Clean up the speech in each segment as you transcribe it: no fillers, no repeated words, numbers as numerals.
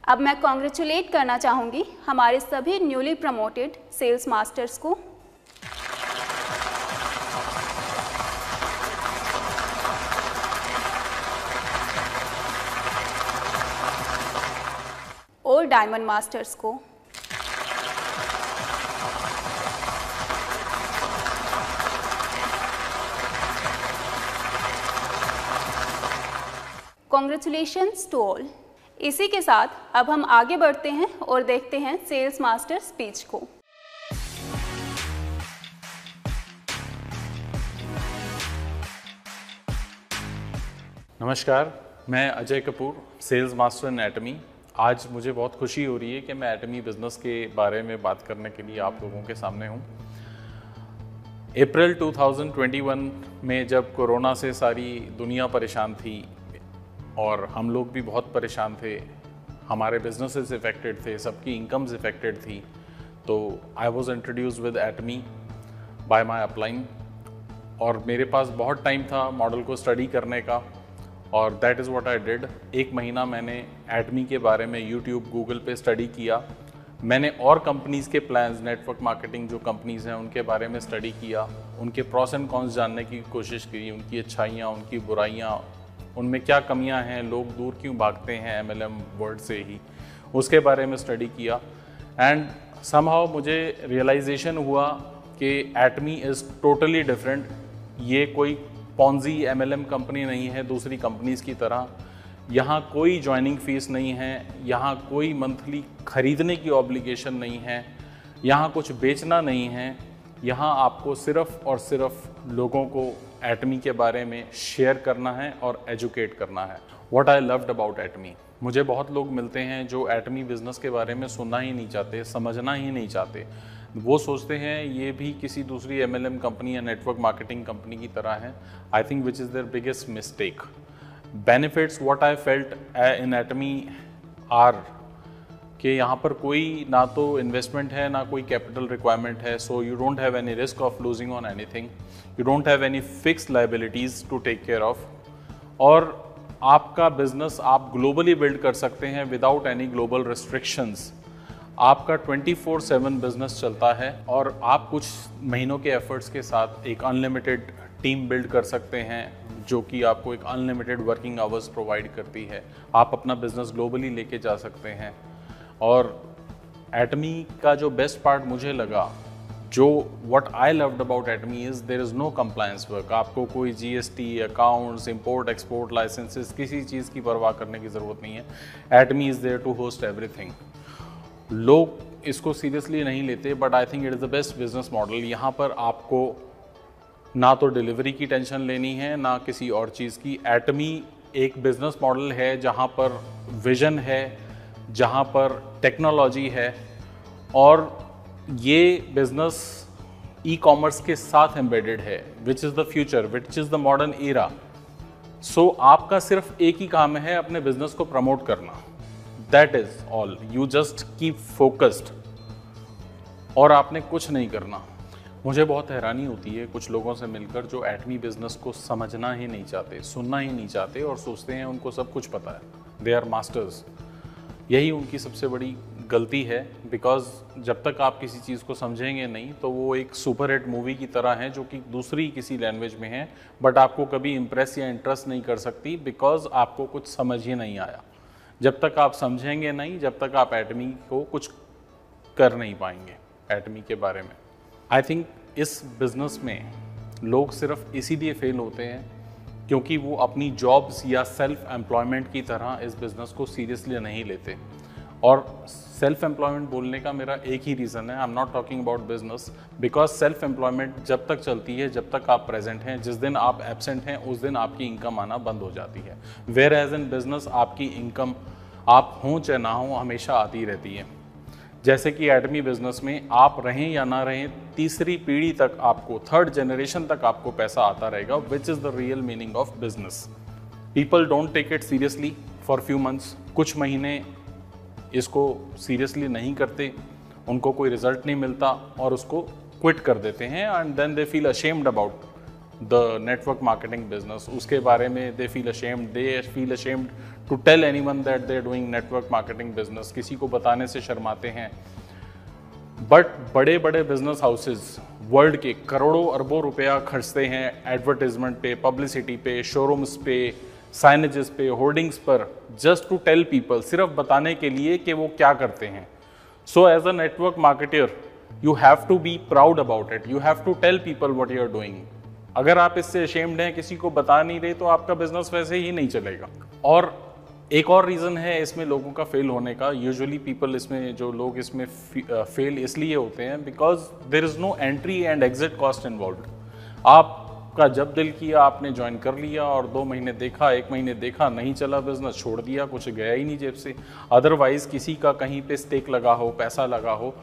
अब मैं कॉन्ग्रेचुलेट करना चाहूँगी हमारे सभी न्यूली प्रमोटेड सेल्स मास्टर्स को। और डायमंड मास्टर्स को। Congratulations to all. इसी के साथ अब हम आगे बढ़ते हैं और देखते हैं सेल्स मास्टर स्पीच को। नमस्कार, मैं Ajay Kapoor, sales master in Atomy. आज मुझे बहुत खुशी हो रही है कि मैं एटमी बिजनेस के बारे में बात करने के लिए आप लोगों के सामने हूँ। अप्रैल 2021 में जब कोरोना से सारी दुनिया परेशान थी और हम लोग भी बहुत परेशान थे, हमारे बिजनेसेस इफेक्टेड थे, सबकी इनकम्स इफेक्टेड थी, तो I was introduce with Atomy by my upline. और मेरे पास बहुत टाइम था मॉडल को स्टडी करने का और that is what I did. 1 महीना मैंने एटमी के बारे में यूट्यूब, गूगल पे स्टडी किया। मैंने और कंपनीज़ के प्लान्स, नेटवर्क मार्केटिंग जो कंपनीज़ हैं उनके बारे में स्टडी किया, उनके प्रॉस एंड कॉन्स जानने की कोशिश की, उनकी अच्छाइयाँ, उनकी बुराइयाँ, उनमें क्या कमियां हैं, लोग दूर क्यों भागते हैं MLM वर्ड से ही, उसके बारे में स्टडी किया। एंड समहाउ मुझे रियलाइजेशन हुआ कि एटमी इज़ टोटली डिफरेंट। ये कोई पॉन्जी MLM कंपनी नहीं है दूसरी कंपनीज़ की तरह। यहाँ कोई ज्वाइनिंग फ़ीस नहीं है, यहाँ कोई मंथली खरीदने की ऑब्लिगेशन नहीं है, यहाँ कुछ बेचना नहीं है। यहाँ आपको सिर्फ़ और सिर्फ लोगों को एटमी के बारे में शेयर करना है और एजुकेट करना है। व्हाट आई लव्ड अबाउट एटमी, मुझे बहुत लोग मिलते हैं जो एटमी बिज़नेस के बारे में सुनना ही नहीं चाहते, समझना ही नहीं चाहते। वो सोचते हैं ये भी किसी दूसरी MLM कंपनी या नेटवर्क मार्केटिंग कंपनी की तरह है। I think which is their biggest mistake. Benefits what I felt in Atomy are कि यहाँ पर कोई ना तो इन्वेस्टमेंट है ना कोई कैपिटल रिक्वायरमेंट है, so you don't have any risk of losing on anything, you don't have any fixed liabilities to take care of. और आपका बिजनेस आप ग्लोबली बिल्ड कर सकते हैं विदाउट एनी ग्लोबल रिस्ट्रिक्शंस। आपका 24/7 बिजनेस चलता है और आप कुछ महीनों के एफर्ट्स के साथ एक अनलिमिटेड टीम बिल्ड कर सकते हैं जो कि आपको एक अनलिमिटेड वर्किंग आवर्स प्रोवाइड करती है। आप अपना बिजनेस ग्लोबली लेके जा सकते हैं। और एटमी का जो बेस्ट पार्ट मुझे लगा, जो what I loved about Atomy is there is no compliance work. आपको कोई GST, accounts, import export licences, किसी चीज़ की परवाह करने की ज़रूरत नहीं है। Atomy is there to host everything. लोग इसको सीरियसली नहीं लेते, but I think it is the best business model. यहाँ पर आपको ना तो डिलीवरी की टेंशन लेनी है ना किसी और चीज़ की। एटमी एक बिजनेस मॉडल है जहाँ पर विजन है, जहाँ पर टेक्नोलॉजी है और ये बिजनेस ई-कॉमर्स के साथ एम्बेडेड है, which is the future, which is the modern era. So आपका सिर्फ एक ही काम है अपने बिजनेस को प्रमोट करना, that is all. You just keep focused और आपने कुछ नहीं करना। मुझे बहुत हैरानी होती है कुछ लोगों से मिलकर जो एटमी बिजनेस को समझना ही नहीं चाहते, सुनना ही नहीं चाहते और सोचते हैं उनको सब कुछ पता है, दे आर मास्टर्स। यही उनकी सबसे बड़ी गलती है, बिकॉज जब तक आप किसी चीज़ को समझेंगे नहीं तो वो एक सुपर हिट मूवी की तरह है जो कि दूसरी किसी लैंग्वेज में है, बट आपको कभी इम्प्रेस या इंटरेस्ट नहीं कर सकती बिकॉज आपको कुछ समझ ही नहीं आया। जब तक आप समझेंगे नहीं, जब तक आप एटमी को कुछ कर नहीं पाएंगे एटमी के बारे में। आई थिंक इस बिज़नेस में लोग सिर्फ इसीलिए फेल होते हैं क्योंकि वो अपनी जॉब्स या सेल्फ एम्प्लॉयमेंट की तरह इस बिज़नेस को सीरियसली नहीं लेते। और सेल्फ एम्प्लॉयमेंट बोलने का मेरा एक ही रीज़न है, I am not talking about business, because self employment जब तक चलती है, जब तक आप प्रेजेंट हैं, जिस दिन आप एब्सेंट हैं उस दिन आपकी इनकम आना बंद हो जाती है। वेयर एज इन बिजनेस आपकी इनकम आप हों चाहे ना हो हमेशा आती रहती है। जैसे कि एटमी बिजनेस में आप रहें या ना रहें, तीसरी पीढ़ी तक आपको, 3rd जनरेशन तक आपको पैसा आता रहेगा, which is the real meaning of business. People don't take it seriously for few months, कुछ महीने इसको सीरियसली नहीं करते, उनको कोई रिजल्ट नहीं मिलता और उसको क्विट कर देते हैं and then they feel ashamed about the network marketing business, उसके बारे में they feel ashamed to tell anyone that they are doing network marketing business, किसी को बताने से शर्माते हैं। बट बड़े बड़े बिजनेस हाउसेस वर्ल्ड के करोड़ों अरबों रुपया खर्चते हैं एडवर्टाइजमेंट पे, पब्लिसिटी पे, शोरूम्स पे, साइनेजेस पे, होर्डिंग्स पर, जस्ट टू टेल पीपल, सिर्फ बताने के लिए कि वो क्या करते हैं। So as a network marketer you have to be proud about it, you have to tell people what you are doing. अगर आप इससे अशेम्ड हैं, किसी को बता नहीं रहे, तो आपका बिजनेस वैसे ही नहीं चलेगा। और एक और रीज़न है इसमें लोगों का फेल होने का, यूजुअली पीपल इसमें, जो लोग इसमें फेल इसलिए होते हैं because there is no entry and exit cost involved. आपका जब दिल किया आपने ज्वाइन कर लिया और 2 महीने देखा, 1 महीने देखा, नहीं चला बिजनेस, छोड़ दिया, कुछ गया ही नहीं जेब से। अदरवाइज किसी का कहीं पे स्टेक लगा हो, पैसा लगा हो,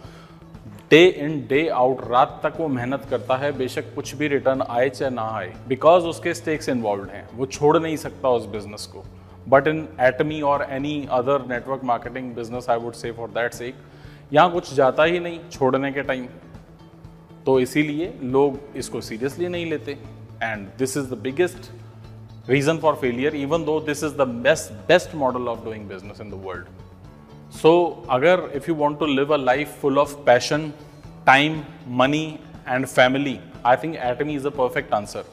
डे इन डे आउट, रात तक वो मेहनत करता है, बेशक कुछ भी रिटर्न आए चाहे ना आए, बिकॉज उसके स्टेक्स इन्वॉल्व हैं, वो छोड़ नहीं सकता उस बिजनेस को। बट इन Atomy और any other network marketing business, I would say for that sake, यहाँ कुछ जाता ही नहीं छोड़ने के टाइम, तो इसीलिए लोग इसको सीरियसली नहीं लेते। And this is the biggest reason for failure, even though this is the best model of doing business in the world. So अगर if you want to live a life full of passion, time, money and family, I think Atomy is a perfect answer.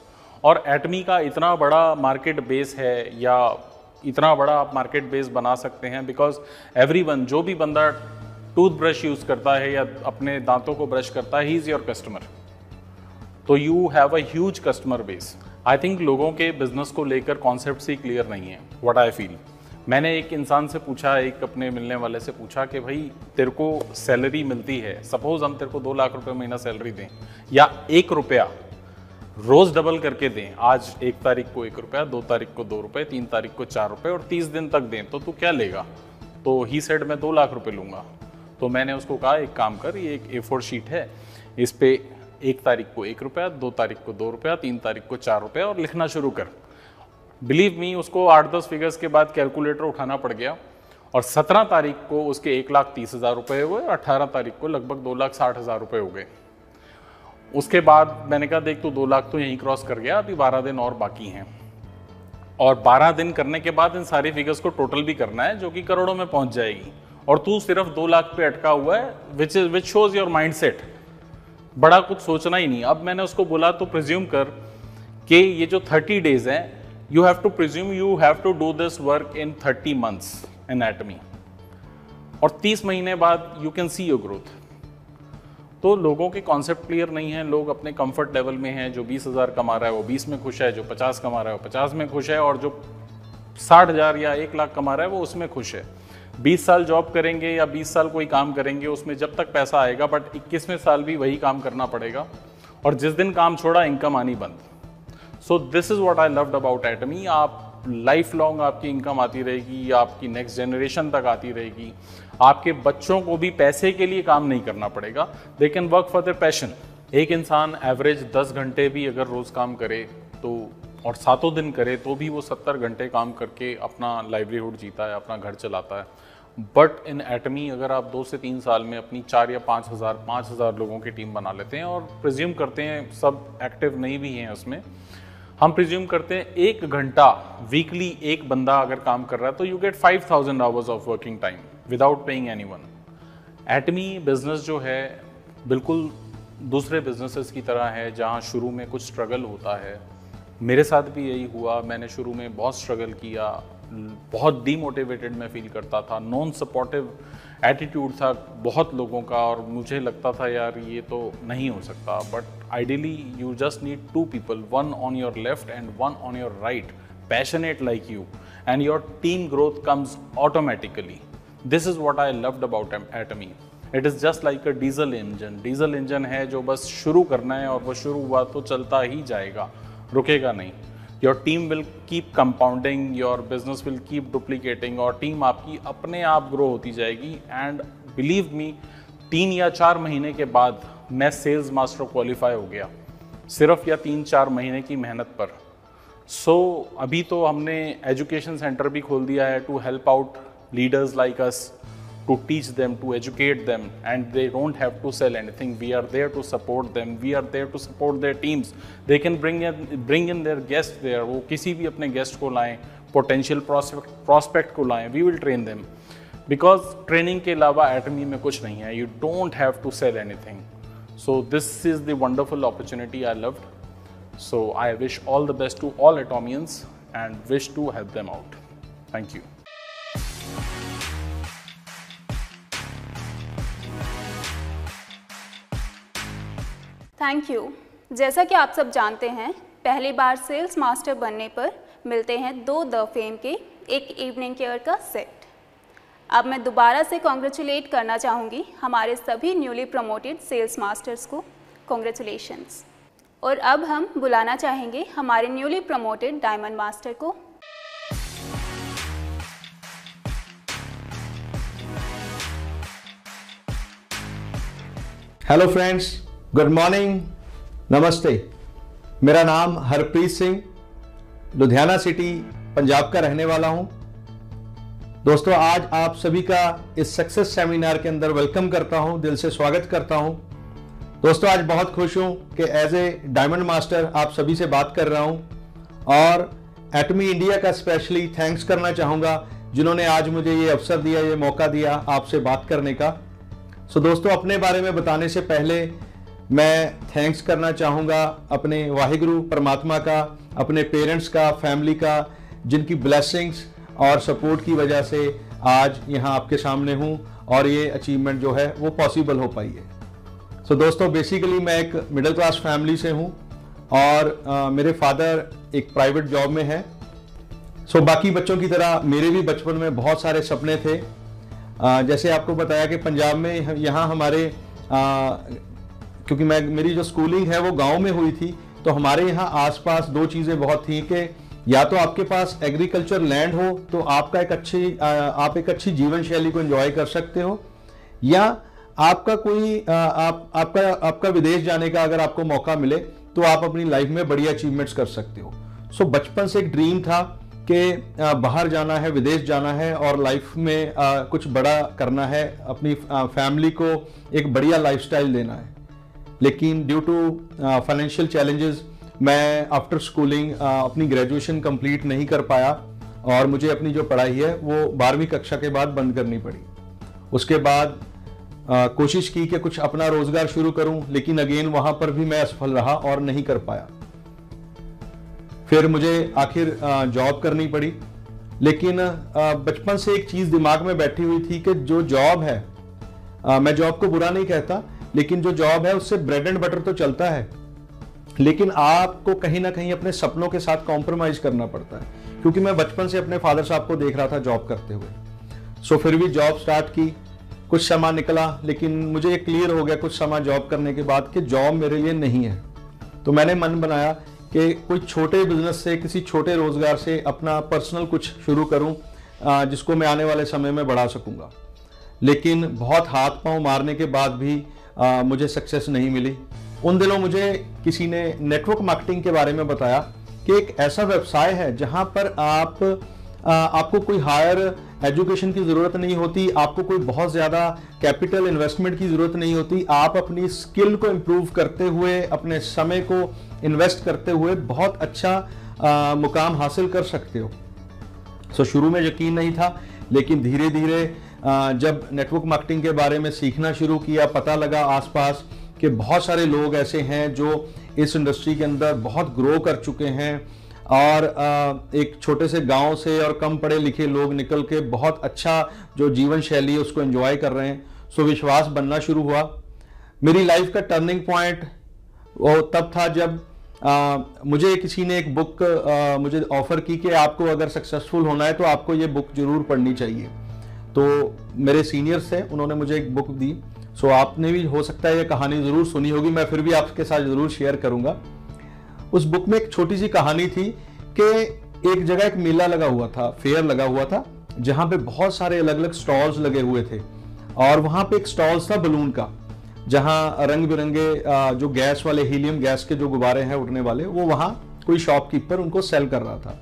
और Atomy का इतना बड़ा market base है, या इतना बड़ा आप मार्केट बेस बना सकते हैं, बिकॉज एवरीवन, जो भी बंदा टूथब्रश यूज करता है या अपने दांतों को ब्रश करता है, ही इज योर कस्टमर। तो you have a huge customer base. I think लोगों के बिजनेस को लेकर कॉन्सेप्ट ही क्लियर नहीं है, व्हाट आई फील। मैंने एक इंसान से पूछा, एक अपने मिलने वाले से पूछा कि भाई तेरे को सैलरी मिलती है, सपोज हम तेरे को 2 लाख रुपए महीना सैलरी दें, या 1 रुपया रोज डबल करके दें, आज 1 तारीख को 1 रुपया, 2 तारीख को 2 रुपए, 3 तारीख को 4 रुपए और 30 दिन तक दें, तो तू क्या लेगा? तो ही सेड मैं 2 लाख रुपए लूंगा। तो मैंने उसको कहा एक काम कर, ये एक A4 शीट है, इस पे 1 तारीख को 1 रुपया, 2 तारीख को 2 रुपया, 3 तारीख को 4 रुपया और लिखना शुरू कर। बिलीव मी, उसको 8-10 फिगर्स के बाद कैलकुलेटर उठाना पड़ गया और 17 तारीख को उसके 1,30,000 रुपये हुए और 18 तारीख को लगभग 2,60,000 रुपये हो गए। उसके बाद मैंने कहा देख तू 2 लाख तो यहीं क्रॉस कर गया, अभी 12 दिन और बाकी हैं, और 12 दिन करने के बाद इन सारी फिगर्स को टोटल भी करना है, जो कि करोड़ों में पहुंच जाएगी, और तू सिर्फ 2 लाख पे अटका हुआ है, विच शोज योर माइंडसेट। बड़ा कुछ सोचना ही नहीं। अब मैंने उसको बोला तो प्रिज्यूम कर कि ये जो 30 डेज हैं, you have to presume you have to do this work in 30 months in Atomy, और 30 महीने बाद you can see your growth। तो लोगों के कॉन्सेप्ट क्लियर नहीं है, लोग अपने कंफर्ट लेवल में हैं, जो 20,000 कमा रहा है वो 20 में खुश है, जो 50 कमा रहा है वो 50 में खुश है, और जो 60,000 या 1 लाख कमा रहा है वो उसमें खुश है। 20 साल जॉब करेंगे या 20 साल कोई काम करेंगे, उसमें जब तक पैसा आएगा, बट 21वें साल भी वही काम करना पड़ेगा, और जिस दिन काम छोड़ा इनकम आनी बंद। So this is what I loved about Atomy। आप लाइफ लॉन्ग आपकी इनकम आती रहेगी, आपकी नेक्स्ट जनरेशन तक आती रहेगी, आपके बच्चों को भी पैसे के लिए काम नहीं करना पड़ेगा, they can work for their passion. एक इंसान एवरेज 10 घंटे भी अगर रोज काम करे तो, और 7 दिन करे तो भी वो 70 घंटे काम करके अपना लाइवलीहुड जीता है, अपना घर चलाता है। बट इन Atomy अगर आप 2 से 3 साल में अपनी 4 या 5,000 लोगों की टीम बना लेते हैं, और प्रिज्यूम करते हैं सब एक्टिव नहीं भी हैं उसमें, हम प्रिज्यूम करते हैं 1 घंटा वीकली एक बंदा अगर काम कर रहा है, तो you get 5,000 hours of working time without paying anyone. Atomy business जो है बिल्कुल दूसरे बिजनेसेस की तरह है, जहाँ शुरू में कुछ स्ट्रगल होता है। मेरे साथ भी यही हुआ, मैंने शुरू में बहुत स्ट्रगल किया, बहुत डीमोटिवेटेड मैं फील करता था, नॉन सपोर्टिव एटीट्यूड था बहुत लोगों का, और मुझे लगता था यार ये तो नहीं हो सकता। But ideally you just need 2 people, 1 on your left and 1 on your right, passionate like you, and your team growth comes automatically. This is what I loved about Atomy. It is just like a diesel engine. Diesel engine है जो बस शुरू करना है, और वो शुरू हुआ तो चलता ही जाएगा, रुकेगा नहीं। Your team will keep compounding, your business will keep duplicating, और टीम आपकी अपने आप ग्रो होती जाएगी। एंड बिलीव मी, 3 या 4 महीने के बाद मैं सेल्स मास्टर क्वालिफाई हो गया, सिर्फ या 3-4 महीने की मेहनत पर। सो अभी तो हमने एजुकेशन सेंटर भी खोल दिया है to help out leaders like us, to teach them, to educate them, and they don't have to sell anything. We are there to support them. We are there to support their teams. They can bring in their guests there. वो किसी भी अपने guest को लाएं, potential prospect को लाएं. We will train them. Because training के अलावा Atomy में कुछ नहीं है. You don't have to sell anything. So this is the wonderful opportunity I loved. So I wish all the best to all Atomians and wish to help them out. Thank you. Thank you. जैसा कि आप सब जानते हैं, पहली बार sales master बनने पर मिलते हैं 2 द फेम के एक इवनिंग केयर का सेट। अब मैं दोबारा से कॉन्ग्रेचुलेट करना चाहूँगी हमारे सभी न्यूली प्रमोटेड सेल्स मास्टर्स को। कॉन्ग्रेचुलेशंस। और अब हम बुलाना चाहेंगे हमारे न्यूली प्रमोटेड डायमंड मास्टर को। हेलो फ्रेंड्स, गुड मॉर्निंग, नमस्ते। मेरा नाम हरप्रीत सिंह, लुधियाना सिटी, पंजाब का रहने वाला हूं। दोस्तों, आज आप सभी का इस सक्सेस सेमिनार के अंदर वेलकम करता हूं, दिल से स्वागत करता हूं। दोस्तों, आज बहुत खुश हूं कि एज ए डायमंड मास्टर आप सभी से बात कर रहा हूं और एटमी इंडिया का स्पेशली थैंक्स करना चाहूंगा जिन्होंने आज मुझे ये अवसर दिया, ये मौका दिया आपसे बात करने का। सो दोस्तों, अपने बारे में बताने से पहले मैं थैंक्स करना चाहूँगा अपने वाहिगुरु परमात्मा का, अपने पेरेंट्स का, फैमिली का, जिनकी ब्लेसिंग्स और सपोर्ट की वजह से आज यहाँ आपके सामने हूँ और ये अचीवमेंट जो है वो पॉसिबल हो पाई है। सो दोस्तों, बेसिकली मैं एक मिडिल क्लास फैमिली से हूँ और मेरे फादर एक प्राइवेट जॉब में है। सो बाकी बच्चों की तरह मेरे भी बचपन में बहुत सारे सपने थे। जैसे आपको बताया कि पंजाब में यहाँ हमारे क्योंकि मेरी जो स्कूलिंग है वो गांव में हुई थी, तो हमारे यहाँ आसपास 2 चीज़ें बहुत थी कि या तो आपके पास एग्रीकल्चर लैंड हो तो आप एक अच्छी जीवन शैली को एंजॉय कर सकते हो, या आपका कोई आपका विदेश जाने का अगर आपको मौका मिले तो आप अपनी लाइफ में बड़ी अचीवमेंट्स कर सकते हो। सो बचपन से एक ड्रीम था कि बाहर जाना है, विदेश जाना है और लाइफ में कुछ बड़ा करना है, अपनी फैमिली को एक बढ़िया लाइफस्टाइल देना है। लेकिन ड्यू टू फाइनेंशियल चैलेंजेस मैं आफ्टर स्कूलिंग अपनी ग्रेजुएशन कंप्लीट नहीं कर पाया और मुझे अपनी जो पढ़ाई है वो 12वीं कक्षा के बाद बंद करनी पड़ी। उसके बाद कोशिश की कि कुछ अपना रोजगार शुरू करूं, लेकिन अगेन वहां पर भी मैं असफल रहा और नहीं कर पाया। फिर मुझे आखिर जॉब करनी पड़ी, लेकिन बचपन से एक चीज़ दिमाग में बैठी हुई थी कि जो जॉब है, मैं जॉब को बुरा नहीं कहता, लेकिन जो जॉब है उससे ब्रेड एंड बटर तो चलता है, लेकिन आपको कहीं ना कहीं अपने सपनों के साथ कॉम्प्रोमाइज़ करना पड़ता है। क्योंकि मैं बचपन से अपने फादर साहब को देख रहा था जॉब करते हुए। सो फिर भी जॉब स्टार्ट की, कुछ समय निकला, लेकिन मुझे ये क्लियर हो गया कुछ समय जॉब करने के बाद कि जॉब मेरे लिए नहीं है। तो मैंने मन बनाया कि कोई छोटे बिजनेस से, किसी छोटे रोजगार से अपना पर्सनल कुछ शुरू करूं जिसको मैं आने वाले समय में बढ़ा सकूंगा। लेकिन बहुत हाथ पांव मारने के बाद भी मुझे सक्सेस नहीं मिली। उन दिनों मुझे किसी ने नेटवर्क मार्केटिंग के बारे में बताया कि एक ऐसा व्यवसाय है जहां पर आपको कोई हायर एजुकेशन की ज़रूरत नहीं होती, आपको कोई बहुत ज़्यादा कैपिटल इन्वेस्टमेंट की ज़रूरत नहीं होती, आप अपनी स्किल को इम्प्रूव करते हुए, अपने समय को इन्वेस्ट करते हुए बहुत अच्छा मुकाम हासिल कर सकते हो। सो शुरू में यकीन नहीं था, लेकिन धीरे धीरे जब नेटवर्क मार्केटिंग के बारे में सीखना शुरू किया, पता लगा आसपास कि बहुत सारे लोग ऐसे हैं जो इस इंडस्ट्री के अंदर बहुत ग्रो कर चुके हैं और एक छोटे से गांव से और कम पढ़े लिखे लोग निकल के बहुत अच्छा जो जीवन शैली है उसको एंजॉय कर रहे हैं। सो विश्वास बनना शुरू हुआ। मेरी लाइफ का टर्निंग पॉइंट वो तब था जब मुझे किसी ने एक बुक मुझे ऑफर की कि आपको अगर सक्सेसफुल होना है तो आपको ये बुक जरूर पढ़नी चाहिए। तो मेरे सीनियर्स थे, उन्होंने मुझे एक बुक दी। सो आपने भी हो सकता है ये कहानी ज़रूर सुनी होगी, मैं फिर भी आपके साथ ज़रूर शेयर करूँगा। उस बुक में एक छोटी सी कहानी थी कि एक जगह एक मेला लगा हुआ था, फेयर लगा हुआ था, जहाँ पे बहुत सारे अलग अलग स्टॉल्स लगे हुए थे और वहाँ पे एक स्टॉल्स था बलून का, जहाँ रंग बिरंगे जो गैस वाले, हीलियम गैस के जो गुब्बारे हैं उड़ने वाले, वो वहाँ कोई शॉपकीपर उनको सेल कर रहा था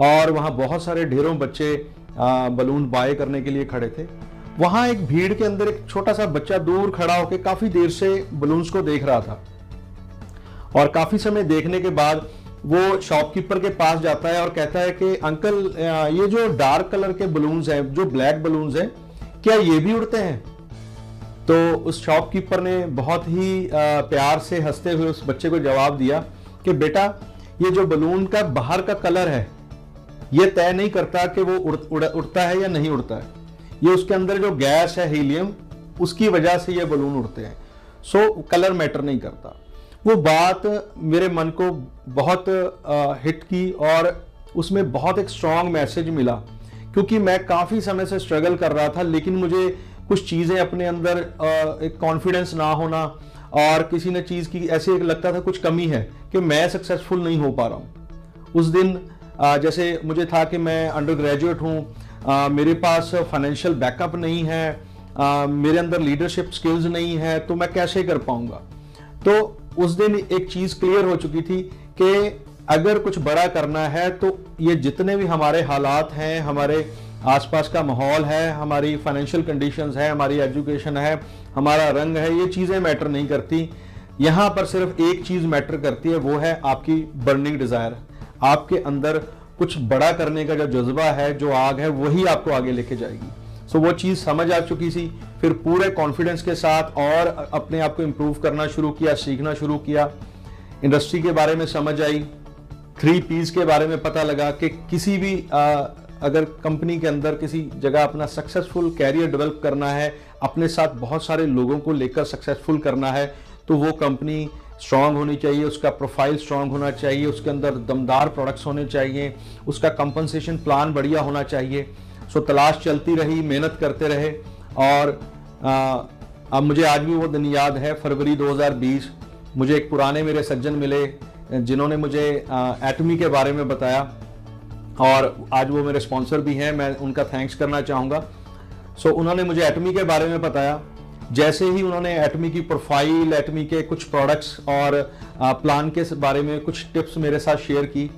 और वहाँ बहुत सारे ढेरों बच्चे बलून बाय करने के लिए खड़े थे। वहां एक भीड़ के अंदर एक छोटा सा बच्चा दूर खड़ा होकर काफी देर से बलून्स को देख रहा था, और काफी समय देखने के बाद वो शॉपकीपर के पास जाता है और कहता है कि अंकल, ये जो डार्क कलर के बलून्स हैं, जो ब्लैक बलून्स हैं, क्या ये भी उड़ते हैं? तो उस शॉपकीपर ने बहुत ही प्यार से हंसते हुए उस बच्चे को जवाब दिया कि बेटा, ये जो बलून का बाहर का कलर है ये तय नहीं करता कि वो उड़ता है या नहीं उड़ता है। ये उसके अंदर जो गैस है, हीलियम, उसकी वजह से ये बलून उड़ते हैं। सो कलर मैटर नहीं करता। वो बात मेरे मन को बहुत हिट की और उसमें बहुत एक स्ट्रॉन्ग मैसेज मिला, क्योंकि मैं काफ़ी समय से स्ट्रगल कर रहा था, लेकिन मुझे कुछ चीज़ें अपने अंदर एक कॉन्फिडेंस ना होना और किसी न चीज़ की ऐसे लगता था कुछ कमी है कि मैं सक्सेसफुल नहीं हो पा रहा हूँ। उस दिन जैसे मुझे था कि मैं अंडर ग्रेजुएट हूँ, मेरे पास फाइनेंशियल बैकअप नहीं है, मेरे अंदर लीडरशिप स्किल्स नहीं है, तो मैं कैसे कर पाऊंगा। तो उस दिन एक चीज़ क्लियर हो चुकी थी कि अगर कुछ बड़ा करना है तो ये जितने भी हमारे हालात हैं, हमारे आसपास का माहौल है, हमारी फाइनेंशियल कंडीशंस है, हमारी एजुकेशन है, हमारा रंग है, ये चीज़ें मैटर नहीं करती। यहाँ पर सिर्फ एक चीज़ मैटर करती है, वो है आपकी बर्निंग डिज़ायर। आपके अंदर कुछ बड़ा करने का जो जज्बा है, जो आग है, वही आपको आगे लेके जाएगी। सो वो चीज़ समझ आ चुकी थी। फिर पूरे कॉन्फिडेंस के साथ और अपने आप को इम्प्रूव करना शुरू किया, सीखना शुरू किया। इंडस्ट्री के बारे में समझ आई, 3 Ps के बारे में पता लगा कि किसी भी अगर कंपनी के अंदर किसी जगह अपना सक्सेसफुल कैरियर डेवलप करना है, अपने साथ बहुत सारे लोगों को लेकर सक्सेसफुल करना है, तो वो कंपनी स्ट्रांग होनी चाहिए, उसका प्रोफाइल स्ट्रांग होना चाहिए, उसके अंदर दमदार प्रोडक्ट्स होने चाहिए, उसका कंपनसेशन प्लान बढ़िया होना चाहिए। सो तलाश चलती रही, मेहनत करते रहे, और अब मुझे आज भी वो दिन याद है, फरवरी 2020, मुझे एक पुराने मेरे सज्जन मिले जिन्होंने मुझे एटमी के बारे में बताया, और आज वो मेरे स्पॉन्सर भी हैं, मैं उनका थैंक्स करना चाहूँगा। सो उन्होंने मुझे एटमी के बारे में बताया। जैसे ही उन्होंने एटमी की प्रोफाइल, एटमी के कुछ प्रोडक्ट्स और प्लान के बारे में कुछ टिप्स मेरे साथ शेयर की,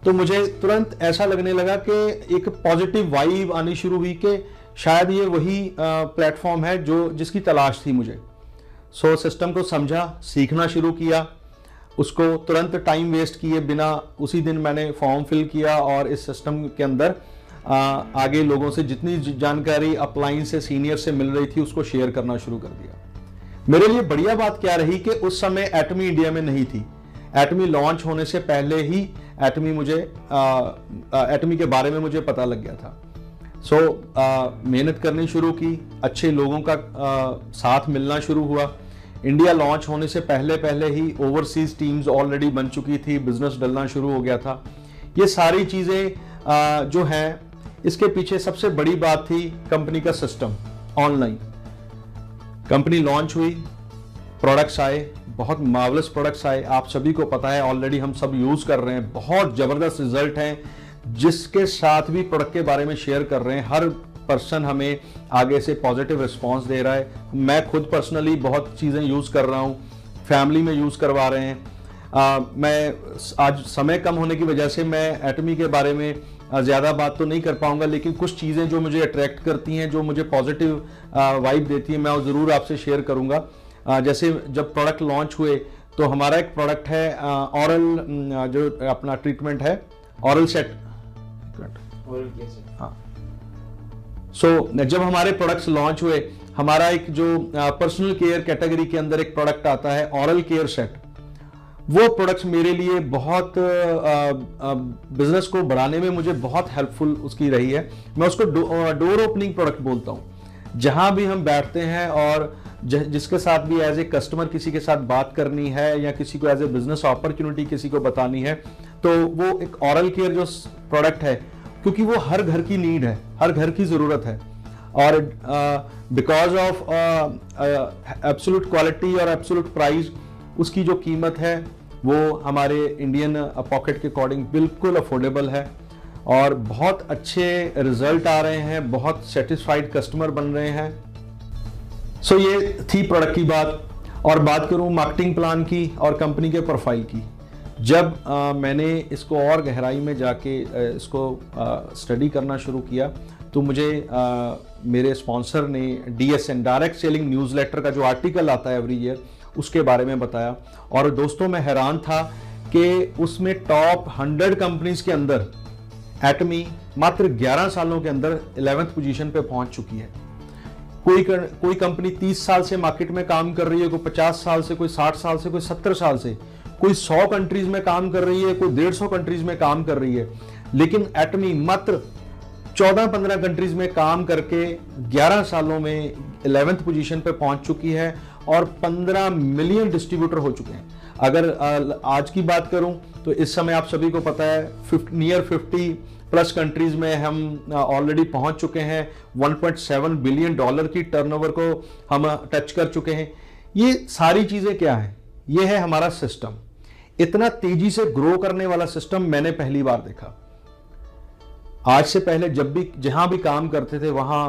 तो मुझे तुरंत ऐसा लगने लगा कि एक पॉजिटिव वाइब आनी शुरू हुई कि शायद ये वही प्लेटफॉर्म है जिसकी तलाश थी मुझे। सो सिस्टम को समझा, सीखना शुरू किया, उसको तुरंत टाइम वेस्ट किए बिना उसी दिन मैंने फॉर्म फिल किया और इस सिस्टम के अंदर आगे लोगों से जितनी जानकारी अपलाइन से, सीनियर से मिल रही थी, उसको शेयर करना शुरू कर दिया। मेरे लिए बढ़िया बात क्या रही कि उस समय एटमी इंडिया में नहीं थी। एटमी लॉन्च होने से पहले ही एटमी के बारे में मुझे पता लग गया था। सो मेहनत करनी शुरू की, अच्छे लोगों का साथ मिलना शुरू हुआ। इंडिया लॉन्च होने से पहले ही ओवरसीज टीम्स ऑलरेडी बन चुकी थी, बिजनेस डलना शुरू हो गया था। ये सारी चीज़ें जो हैं, इसके पीछे सबसे बड़ी बात थी कंपनी का सिस्टम। ऑनलाइन कंपनी लॉन्च हुई, प्रोडक्ट्स आए, बहुत मार्वलस प्रोडक्ट्स आए, आप सभी को पता है, ऑलरेडी हम सब यूज़ कर रहे हैं, बहुत ज़बरदस्त रिजल्ट हैं, जिसके साथ भी प्रोडक्ट के बारे में शेयर कर रहे हैं। हर पर्सन हमें आगे से पॉजिटिव रिस्पांस दे रहा है। मैं खुद पर्सनली बहुत चीज़ें यूज़ कर रहा हूँ, फैमिली में यूज़ करवा रहे हैं। मैं आज समय कम होने की वजह से मैं एटमी के बारे में ज़्यादा बात तो नहीं कर पाऊंगा, लेकिन कुछ चीज़ें जो मुझे अट्रैक्ट करती हैं, जो मुझे पॉजिटिव वाइब देती हैं, मैं वो ज़रूर आपसे शेयर करूंगा। जैसे जब प्रोडक्ट लॉन्च हुए तो हमारा एक प्रोडक्ट है ऑरल, जो अपना ट्रीटमेंट है, ऑरल सेट। हाँ, सो जब हमारे प्रोडक्ट्स लॉन्च हुए, हमारा एक जो पर्सनल केयर कैटेगरी के अंदर एक प्रोडक्ट आता है ऑरल केयर सेट, वो प्रोडक्ट्स मेरे लिए बहुत बिजनेस को बढ़ाने में मुझे बहुत हेल्पफुल उसकी रही है। मैं उसको डोर ओपनिंग प्रोडक्ट बोलता हूँ। जहां भी हम बैठते हैं और जिसके साथ भी एज ए कस्टमर किसी के साथ बात करनी है या किसी को एज ए बिजनेस अपॉर्चुनिटी किसी को बतानी है, तो वो एक ऑरल केयर जो प्रोडक्ट है, क्योंकि वो हर घर की नीड है, हर घर की ज़रूरत है, और बिकॉज ऑफ एब्सोल्यूट क्वालिटी और एब्सोल्यूट प्राइस, उसकी जो कीमत है वो हमारे इंडियन पॉकेट के अकॉर्डिंग बिल्कुल अफोर्डेबल है, और बहुत अच्छे रिजल्ट आ रहे हैं, बहुत सेटिस्फाइड कस्टमर बन रहे हैं। सो ये थी प्रोडक्ट की बात। और बात करूं मार्केटिंग प्लान की और कंपनी के प्रोफाइल की, जब मैंने इसको और गहराई में जाके इसको स्टडी करना शुरू किया, तो मुझे मेरे स्पॉन्सर ने DSN डायरेक्ट सेलिंग न्यूज़लेटर का जो आर्टिकल आता है एवरी ईयर, उसके बारे में बताया। और दोस्तों मैं हैरान था कि उसमें टॉप 100 कंपनीज के अंदर एटमी मात्र 11 सालों के अंदर 11th पोजीशन पे पहुंच चुकी है। कोई कंपनी 30 साल से मार्केट में काम कर रही है, कोई 50 साल से, कोई 60 साल से, कोई 70 साल से, कोई 100 कंट्रीज में काम कर रही है, कोई 150 कंट्रीज में काम कर रही है, लेकिन एटमी मात्र 14-15 कंट्रीज में काम करके 11 सालों में 11th पोजीशन पे पहुंच चुकी है और 15 मिलियन डिस्ट्रीब्यूटर हो चुके हैं। अगर आज की बात करूं तो इस समय आप सभी को पता है नियर 50 प्लस कंट्रीज में हम ऑलरेडी पहुंच चुके हैं। $1.7 बिलियन की टर्नओवर को हम टच कर चुके हैं। ये सारी चीजें क्या है? ये है हमारा सिस्टम। इतना तेजी से ग्रो करने वाला सिस्टम मैंने पहली बार देखा। आज से पहले जब भी जहां भी काम करते थे वहां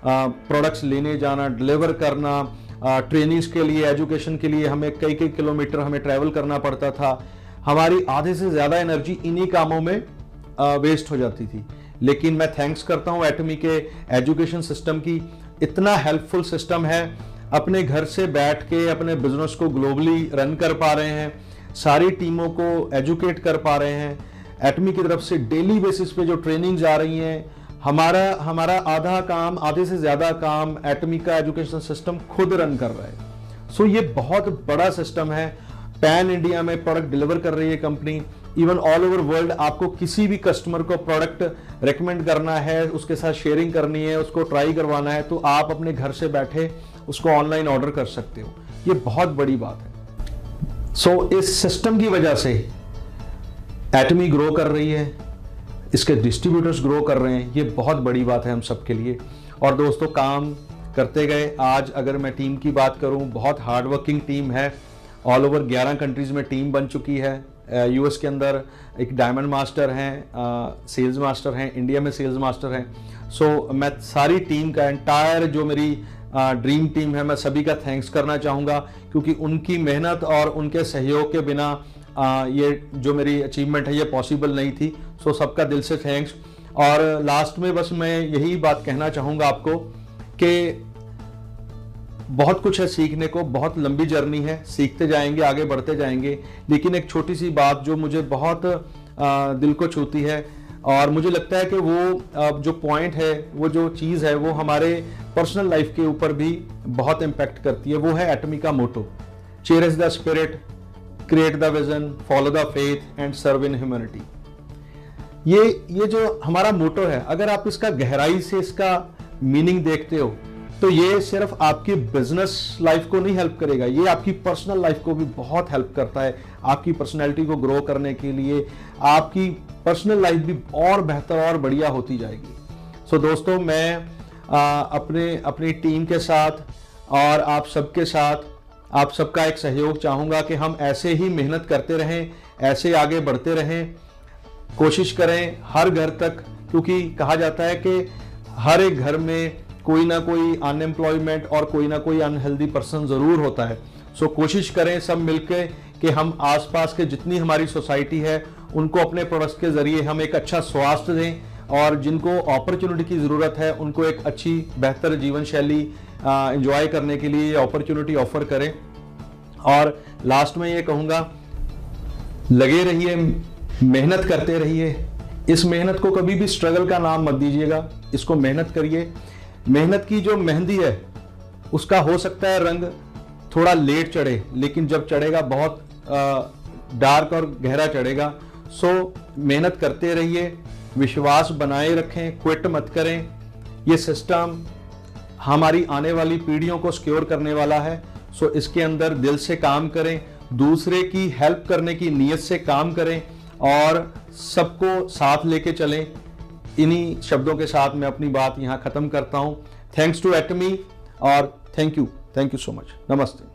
प्रोडक्ट्स लेने जाना, डिलीवर करना, ट्रेनिंग्स के लिए, एजुकेशन के लिए हमें कई किलोमीटर हमें ट्रैवल करना पड़ता था। हमारी आधे से ज्यादा एनर्जी इन्हीं कामों में वेस्ट हो जाती थी। लेकिन मैं थैंक्स करता हूं एटमी के एजुकेशन सिस्टम की। इतना हेल्पफुल सिस्टम है, अपने घर से बैठ के अपने बिजनेस को ग्लोबली रन कर पा रहे हैं, सारी टीमों को एजुकेट कर पा रहे हैं। एटमी की तरफ से डेली बेसिस पे जो ट्रेनिंग्स आ रही हैं, हमारा आधे से ज्यादा काम एटमी का एजुकेशन सिस्टम खुद रन कर रहा है। सो ये बहुत बड़ा सिस्टम है। पैन इंडिया में प्रोडक्ट डिलीवर कर रही है company. Even all over world आपको किसी भी कस्टमर को प्रोडक्ट रेकमेंड करना है, उसके साथ शेयरिंग करनी है, उसको ट्राई करवाना है, तो आप अपने घर से बैठे उसको ऑनलाइन ऑर्डर कर सकते हो। ये बहुत बड़ी बात है। सो इस सिस्टम की वजह से एटमी ग्रो कर रही है, इसके डिस्ट्रीब्यूटर्स ग्रो कर रहे हैं। ये बहुत बड़ी बात है हम सबके लिए। और दोस्तों काम करते गए। आज अगर मैं टीम की बात करूं, बहुत हार्ड वर्किंग टीम है। ऑल ओवर 11 कंट्रीज में टीम बन चुकी है। US के अंदर एक डायमंड मास्टर हैं, सेल्स मास्टर हैं, इंडिया में सेल्स मास्टर हैं। सो मैं सारी टीम का एंटायर जो मेरी ड्रीम टीम है, मैं सभी का थैंक्स करना चाहूँगा, क्योंकि उनकी मेहनत और उनके सहयोग के बिना ये जो मेरी अचीवमेंट है ये पॉसिबल नहीं थी। सो सबका दिल से थैंक्स। और लास्ट में बस मैं यही बात कहना चाहूँगा आपको कि बहुत कुछ है सीखने को, बहुत लंबी जर्नी है, सीखते जाएंगे, आगे बढ़ते जाएंगे। लेकिन एक छोटी सी बात जो मुझे बहुत दिल को छूती है और मुझे लगता है कि वो जो पॉइंट है, वो जो चीज़ है, वो हमारे पर्सनल लाइफ के ऊपर भी बहुत इम्पैक्ट करती है। वो है एटमी का motto, cherish the spirit, create the vision, follow the faith and serve in humanity. ये जो हमारा मोटो है, अगर आप इसका गहराई से इसका मीनिंग देखते हो तो ये सिर्फ आपकी बिजनेस लाइफ को नहीं हेल्प करेगा, ये आपकी पर्सनल लाइफ को भी बहुत हेल्प करता है। आपकी पर्सनैलिटी को ग्रो करने के लिए आपकी पर्सनल लाइफ भी और बेहतर और बढ़िया होती जाएगी। सो दोस्तों मैं अपनी टीम के साथ और आप सबके साथ आप सबका एक सहयोग चाहूँगा कि हम ऐसे ही मेहनत करते रहें, ऐसे आगे बढ़ते रहें, कोशिश करें हर घर तक, क्योंकि कहा जाता है कि हर एक घर में कोई ना कोई अनएम्प्लॉयमेंट और कोई ना कोई अनहेल्दी पर्सन ज़रूर होता है। सो कोशिश करें सब मिलकर कि हम आसपास के जितनी हमारी सोसाइटी है उनको अपने प्रोडक्ट्स के ज़रिए हम एक अच्छा स्वास्थ्य दें और जिनको अपॉर्चुनिटी की ज़रूरत है उनको एक अच्छी बेहतर जीवन शैली एंजॉय करने के लिए अपॉर्चुनिटी ऑफर करें। और लास्ट में ये कहूँगा, लगे रहिए, मेहनत करते रहिए। इस मेहनत को कभी भी स्ट्रगल का नाम मत दीजिएगा, इसको मेहनत करिए। मेहनत की जो मेहंदी है उसका हो सकता है रंग थोड़ा लेट चढ़े, लेकिन जब चढ़ेगा बहुत डार्क और गहरा चढ़ेगा। सो मेहनत करते रहिए, विश्वास बनाए रखें, क्विट मत करें। ये सिस्टम हमारी आने वाली पीढ़ियों को सिक्योर करने वाला है। सो इसके अंदर दिल से काम करें, दूसरे की हेल्प करने की नीयत से काम करें और सबको साथ लेके चलें। इन्हीं शब्दों के साथ मैं अपनी बात यहाँ खत्म करता हूँ। थैंक्स टू एटमी और थैंक यू सो मच। नमस्ते।